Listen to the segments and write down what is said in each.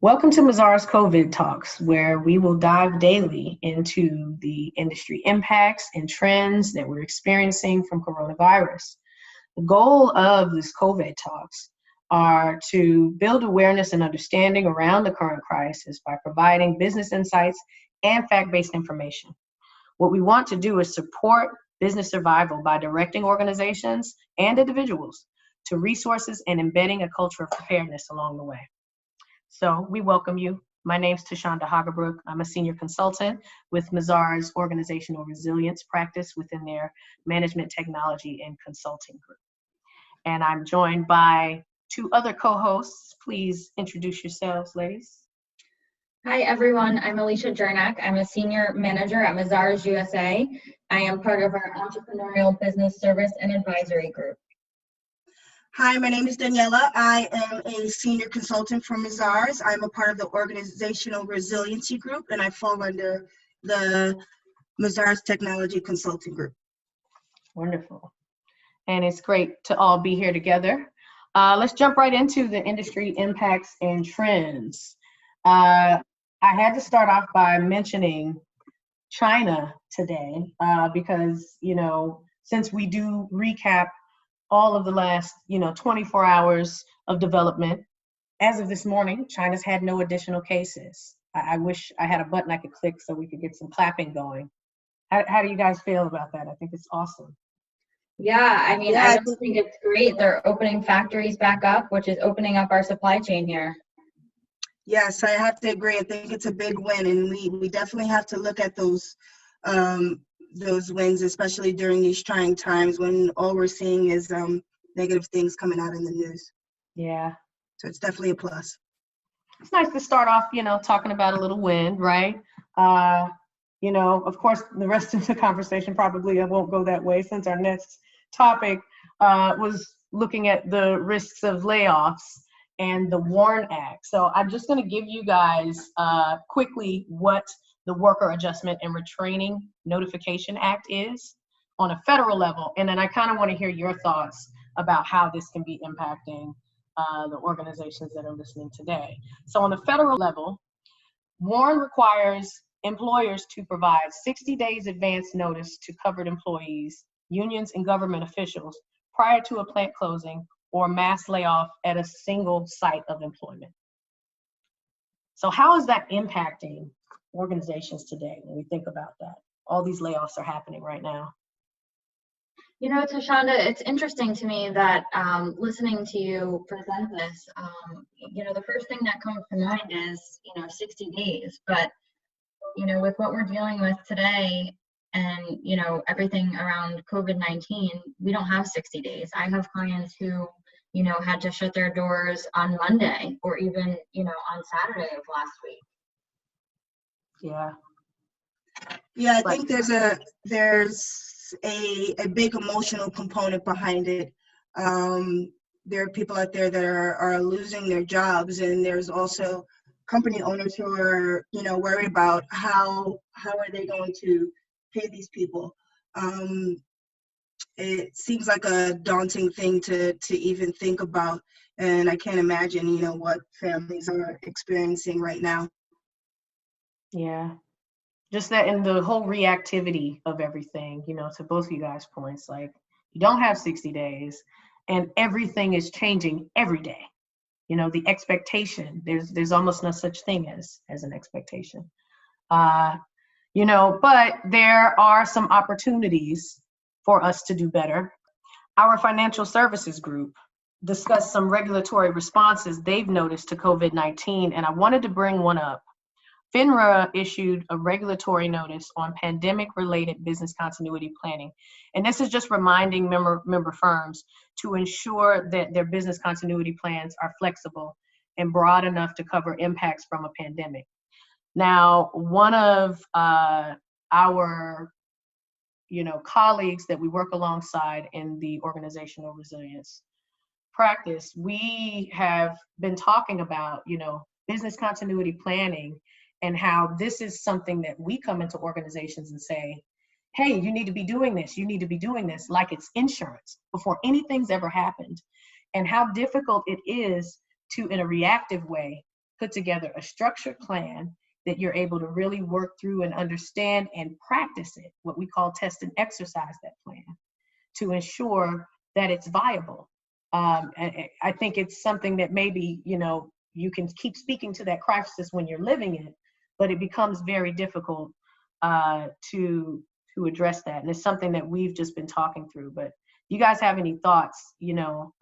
Welcome to Mazars COVID Talks, where we will dive daily into the industry impacts and trends that we're experiencing from coronavirus. The goal of this COVID Talks are to build awareness and understanding around the current crisis by providing business insights and fact-based information. What we want to do is support business survival by directing organizations and individuals to resources and embedding a culture of preparedness along the way. So we welcome you. My name's Tashonda Hagerbrook. I'm a senior consultant with Mazars Organizational Resilience practice within their management technology and consulting group. And I'm joined by two other co-hosts. Please introduce yourselves, ladies. Hi, everyone. I'm Alicia Jernak. I'm a senior manager at Mazars USA. I am part of our entrepreneurial business service and advisory group. Hi, my name is Daniela. I am a senior consultant for Mazars. I'm a part of the Organizational Resiliency Group, and I fall under the Mazars Technology Consulting Group. Wonderful. And it's great to all be here together. Let's jump right into the industry impacts and trends. I had to start off by mentioning China today because, since we do recap all of the last, 24 hours of development. As of this morning, China's had no additional cases. I wish I had a button I could click so we could get some clapping going. How do you guys feel about that? I think it's awesome. Yeah, I just think it's great. They're opening factories back up, which is opening up our supply chain here. Yes, I have to agree. I think it's a big win, and we definitely have to look at those wins, especially during these trying times when all we're seeing is negative things coming out in the news. Yeah. So it's definitely a plus. It's nice to start off, talking about a little win, right? Of course, the rest of the conversation probably won't go that way since our next topic was looking at the risks of layoffs and the WARN Act. So I'm just going to give you guys quickly what the Worker Adjustment and Retraining Notification Act is on a federal level. And then I kind of want to hear your thoughts about how this can be impacting the organizations that are listening today. So on the federal level, WARN requires employers to provide 60 days advance notice to covered employees, unions, and government officials prior to a plant closing or mass layoff at a single site of employment. So how is that impacting organizations today when we think about that? All these layoffs are happening right now. Tashonda, it's interesting to me that listening to you present this, the first thing that comes to mind is, 60 days. But, with what we're dealing with today and, everything around COVID-19, we don't have 60 days. I have clients who, had to shut their doors on Monday or even, on Saturday of last week. Yeah, I think there's a big emotional component behind it. There are people out there that are losing their jobs, and there's also company owners who are, worried about how are they going to pay these people. It seems like a daunting thing to even think about, and I can't imagine, what families are experiencing right now. Yeah. Just that, and the whole reactivity of everything, to both of you guys' points, like you don't have 60 days and everything is changing every day. The expectation, there's almost no such thing as an expectation. But there are some opportunities for us to do better. Our financial services group discussed some regulatory responses they've noticed to COVID-19, and I wanted to bring one up. FINRA issued a regulatory notice on pandemic-related business continuity planning. And this is just reminding member firms to ensure that their business continuity plans are flexible and broad enough to cover impacts from a pandemic. Now, one of our colleagues that we work alongside in the organizational resilience practice, we have been talking about, business continuity planning and how this is something that we come into organizations and say, hey, you need to be doing this, like it's insurance before anything's ever happened, and how difficult it is to, in a reactive way, put together a structured plan that you're able to really work through and understand and practice it, what we call test and exercise that plan, to ensure that it's viable. And I think it's something that maybe, you can keep speaking to that crisis when you're living it, but it becomes very difficult to address that. And it's something that we've just been talking through. But you guys have any thoughts,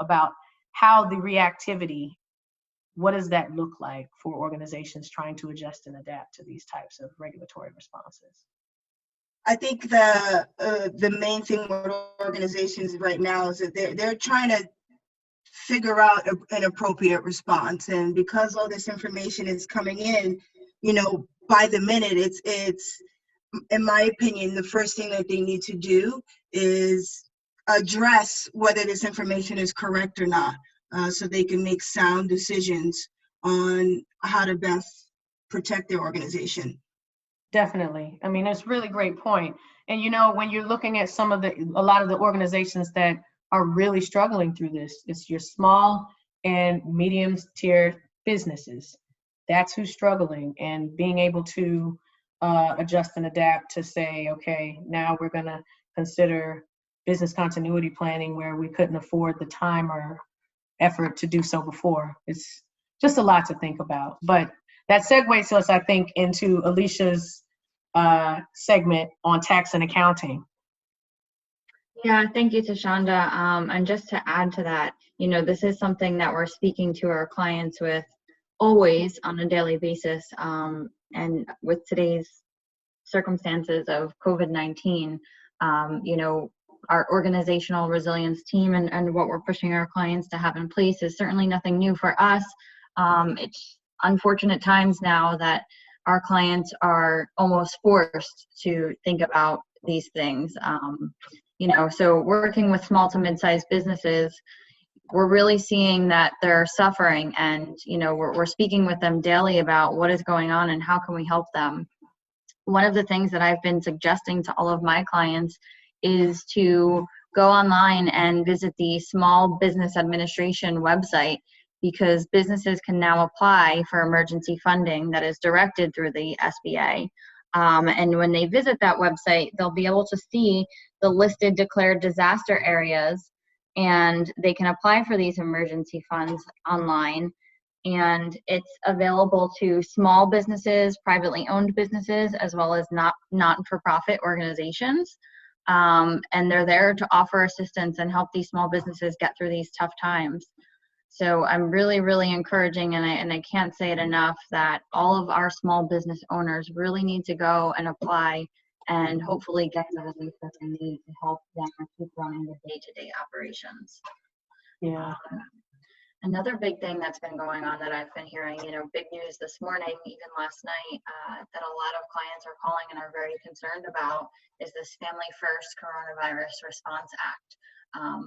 about how the reactivity, what does that look like for organizations trying to adjust and adapt to these types of regulatory responses? I think the main thing with organizations right now is that they're trying to figure out an appropriate response, and because all this information is coming in, by the minute, it's in my opinion, the first thing that they need to do is address whether this information is correct or not, so they can make sound decisions on how to best protect their organization. Definitely. I mean, that's a really great point. And when you're looking at a lot of the organizations that are really struggling through this, it's your small and medium tier businesses. That's who's struggling, and being able to adjust and adapt to say, okay, now we're going to consider business continuity planning where we couldn't afford the time or effort to do so before. It's just a lot to think about. But that segues us, I think, into Alicia's segment on tax and accounting. Yeah, thank you, Tashonda. And just to add to that, this is something that we're speaking to our clients with always on a daily basis. And with today's circumstances of COVID-19, our organizational resilience team and what we're pushing our clients to have in place is certainly nothing new for us. It's unfortunate times now that our clients are almost forced to think about these things. So working with small to mid-sized businesses, we're really seeing that they're suffering, and we're speaking with them daily about what is going on and how can we help them. One of the things that I've been suggesting to all of my clients is to go online and visit the Small Business Administration website, because businesses can now apply for emergency funding that is directed through the SBA. And when they visit that website, they'll be able to see the listed declared disaster areas, and they can apply for these emergency funds online. And it's available to small businesses, privately owned businesses, as well as not-for-profit organizations. And they're there to offer assistance and help these small businesses get through these tough times. So I'm really, really encouraging, and I can't say it enough, that all of our small business owners really need to go and apply and hopefully get the relief that they need to help them keep running the day-to-day operations. Yeah. Another big thing that's been going on that I've been hearing, big news this morning, even last night, that a lot of clients are calling and are very concerned about is this Family First Coronavirus Response Act.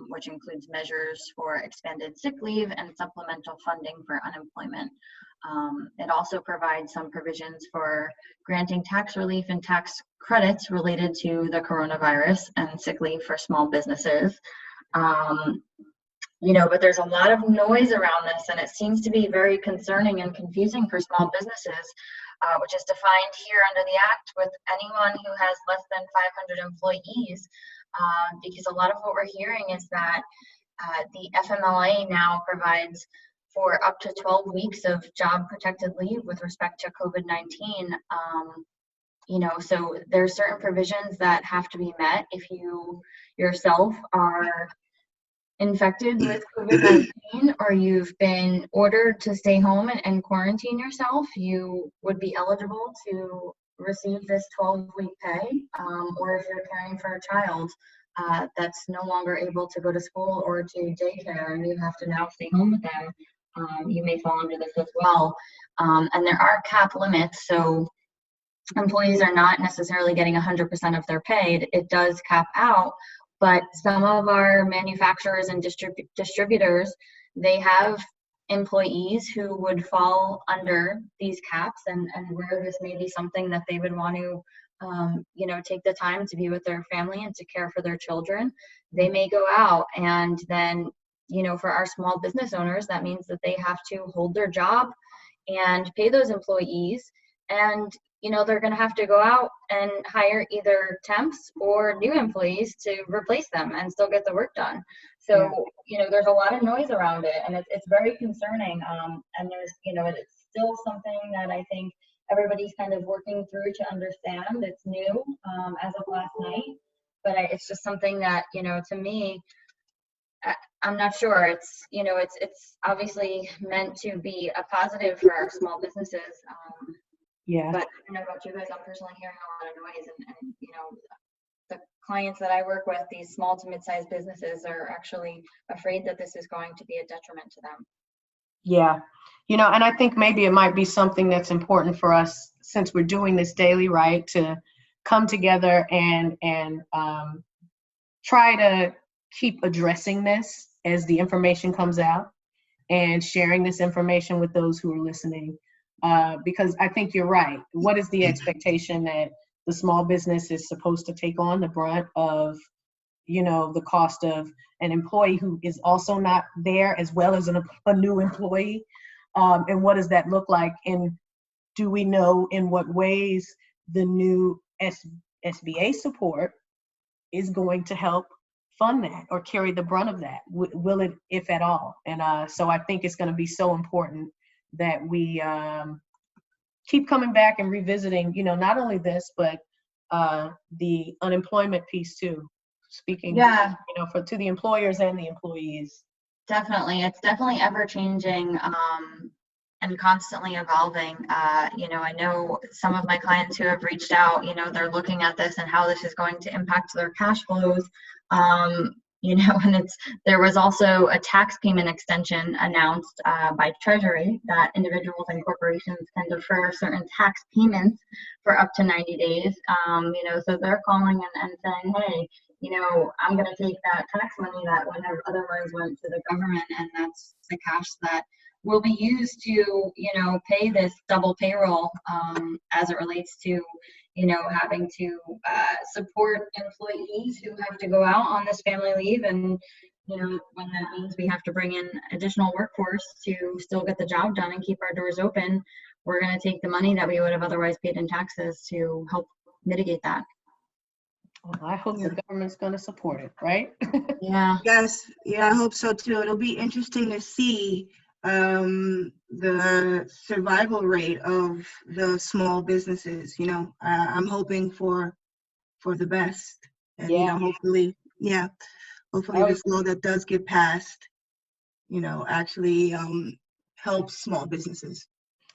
Which includes measures for expanded sick leave and supplemental funding for unemployment. It also provides some provisions for granting tax relief and tax credits related to the coronavirus and sick leave for small businesses. But there's a lot of noise around this, and it seems to be very concerning and confusing for small businesses, which is defined here under the Act with anyone who has less than 500 employees. Because a lot of what we're hearing is that the FMLA now provides for up to 12 weeks of job protected leave with respect to COVID-19. So there's certain provisions that have to be met if you yourself are infected with COVID-19 or you've been ordered to stay home and quarantine yourself. You would be eligible to receive this 12-week pay, or if you're caring for a child that's no longer able to go to school or to daycare and you have to now stay home with them, you may fall under this as well. And there are cap limits, so employees are not necessarily getting 100% of their pay. It does cap out, but some of our manufacturers and distributors, they have employees who would fall under these caps, and where this may be something that they would want to take the time to be with their family and to care for their children, they may go out. And then for our small business owners, that means that they have to hold their job and pay those employees. And they're going to have to go out and hire either temps or new employees to replace them and still get the work done. So, there's a lot of noise around it, and it's very concerning. And there's, it's still something that I think everybody's kind of working through to understand. It's new as of last night, but it's just something that, to me, I'm not sure. It's obviously meant to be a positive for our small businesses. Yeah. But I don't know about you guys, I'm personally hearing a lot of noise, and the clients that I work with, these small to mid-sized businesses, are actually afraid that this is going to be a detriment to them. Yeah. And I think maybe it might be something that's important for us, since we're doing this daily, right, to come together and try to keep addressing this as the information comes out and sharing this information with those who are listening. Because I think you're right. What is the expectation that the small business is supposed to take on the brunt of, the cost of an employee who is also not there, as well as a new employee? And what does that look like? And do we know in what ways the new SBA support is going to help fund that or carry the brunt of that? Will it, if at all? And so I think it's going to be so important that we keep coming back and revisiting, not only this, but the unemployment piece too. Speaking, to the employers and the employees. Definitely, it's definitely ever changing and constantly evolving. I know some of my clients who have reached out, they're looking at this and how this is going to impact their cash flows. And there was also a tax payment extension announced by Treasury that individuals and corporations can defer certain tax payments for up to 90 days. So they're calling and saying, hey, I'm going to take that tax money that would have otherwise went to the government, and that's the cash that will be used to, pay this double payroll as it relates to, having to support employees who have to go out on this family leave. And, when that means we have to bring in additional workforce to still get the job done and keep our doors open, we're going to take the money that we would have otherwise paid in taxes to help mitigate that. Well, I hope the government's going to support it, right? Yeah. Yes, I hope so too. It'll be interesting to see the survival rate of the small businesses. I'm hoping for the best, and hopefully this law that does get passed, actually helps small businesses.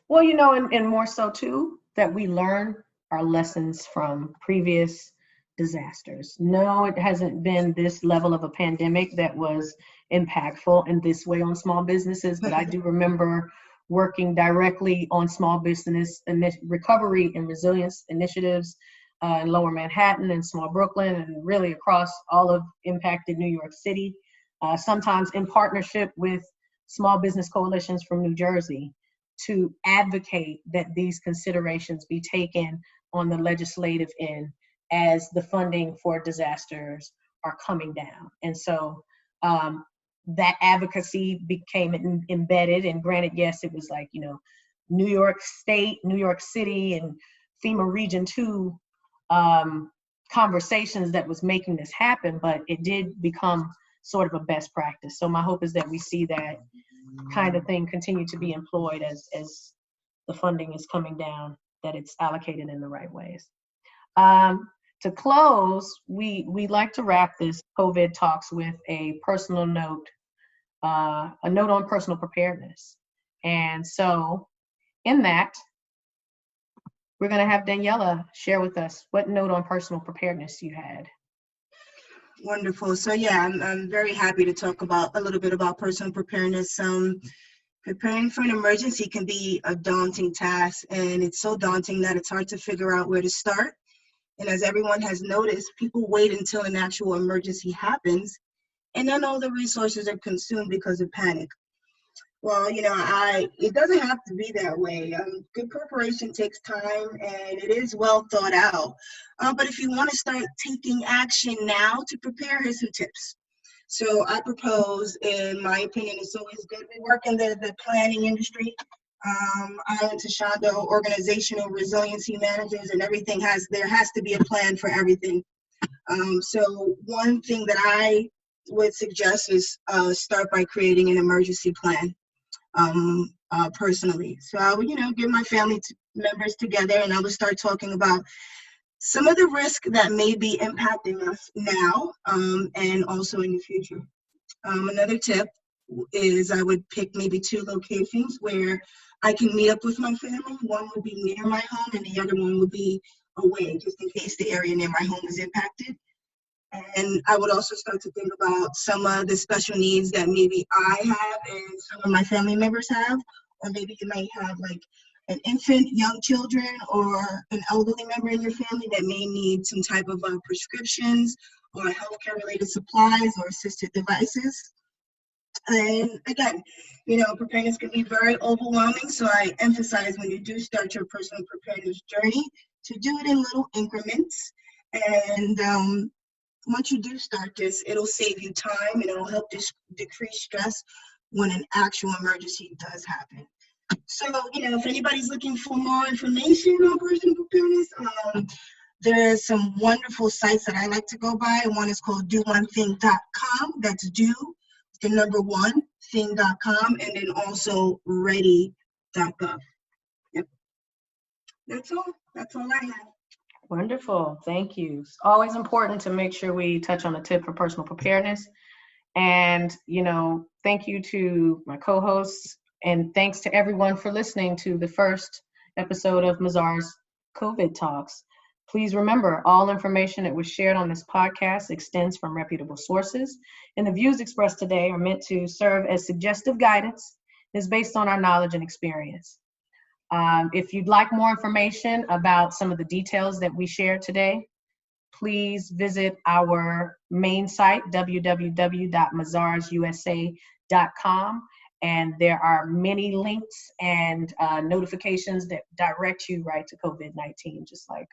Well, and more so too, that we learn our lessons from previous disasters. No, it hasn't been this level of a pandemic that was impactful in this way on small businesses, but I do remember working directly on small business recovery and resilience initiatives in Lower Manhattan and small Brooklyn, and really across all of impacted New York City, sometimes in partnership with small business coalitions from New Jersey, to advocate that these considerations be taken on the legislative end as the funding for disasters are coming down. And so that advocacy became embedded, and granted, yes, it was like, New York State, New York City, and FEMA Region 2 conversations that was making this happen, but it did become sort of a best practice. So my hope is that we see that kind of thing continue to be employed as the funding is coming down, that it's allocated in the right ways. To close, we like to wrap this COVID Talks with a personal note, a note on personal preparedness. And so in that, we're going to have Daniela share with us what note on personal preparedness you had. Wonderful. So I'm very happy to talk about a little bit about personal preparedness. Preparing for an emergency can be a daunting task, and it's so daunting that it's hard to figure out where to start. And as everyone has noticed, people wait until an actual emergency happens, and then all the resources are consumed because of panic. Well, it doesn't have to be that way. Good preparation takes time, and it is well thought out. But if you want to start taking action now to prepare, here's some tips. So I propose, in my opinion, it's always good. We work in the planning industry. I and Tashonda are organizational resiliency managers, and there has to be a plan for everything. So one thing that I would suggest is start by creating an emergency plan. Personally, so I would, get my family members together, and I would start talking about some of the risk that may be impacting us now, and also in the future. Another tip is I would pick maybe 2 locations where I can meet up with my family. One would be near my home, and the other one would be away, just in case the area near my home is impacted. And I would also start to think about some of the special needs that maybe I have and some of my family members have, or maybe you might have like an infant, young children, or an elderly member in your family that may need some type of prescriptions or healthcare related supplies or assisted devices. And again, preparedness can be very overwhelming, so I emphasize when you do start your personal preparedness journey to do it in little increments. And once you do start this, it'll save you time and it'll help decrease stress when an actual emergency does happen. So, if anybody's looking for more information on personal preparedness, there's some wonderful sites that I like to go by. One is called do1thing.com. That's do, the number 1, thing.com, and then also ready.gov. Yep. That's all I have. Wonderful. Thank you. It's always important to make sure we touch on a tip for personal preparedness. And, thank you to my co-hosts, and thanks to everyone for listening to the first episode of Mazars COVID Talks. Please remember, all information that was shared on this podcast extends from reputable sources, and the views expressed today are meant to serve as suggestive guidance and is based on our knowledge and experience. If you'd like more information about some of the details that we shared today, please visit our main site, www.mazarsusa.com, and there are many links and notifications that direct you right to COVID-19, just like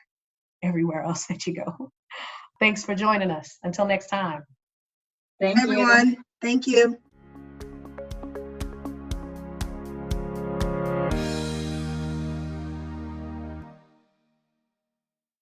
everywhere else that you go. Thanks for joining us. Until next time. Thank you. Everyone, thank you.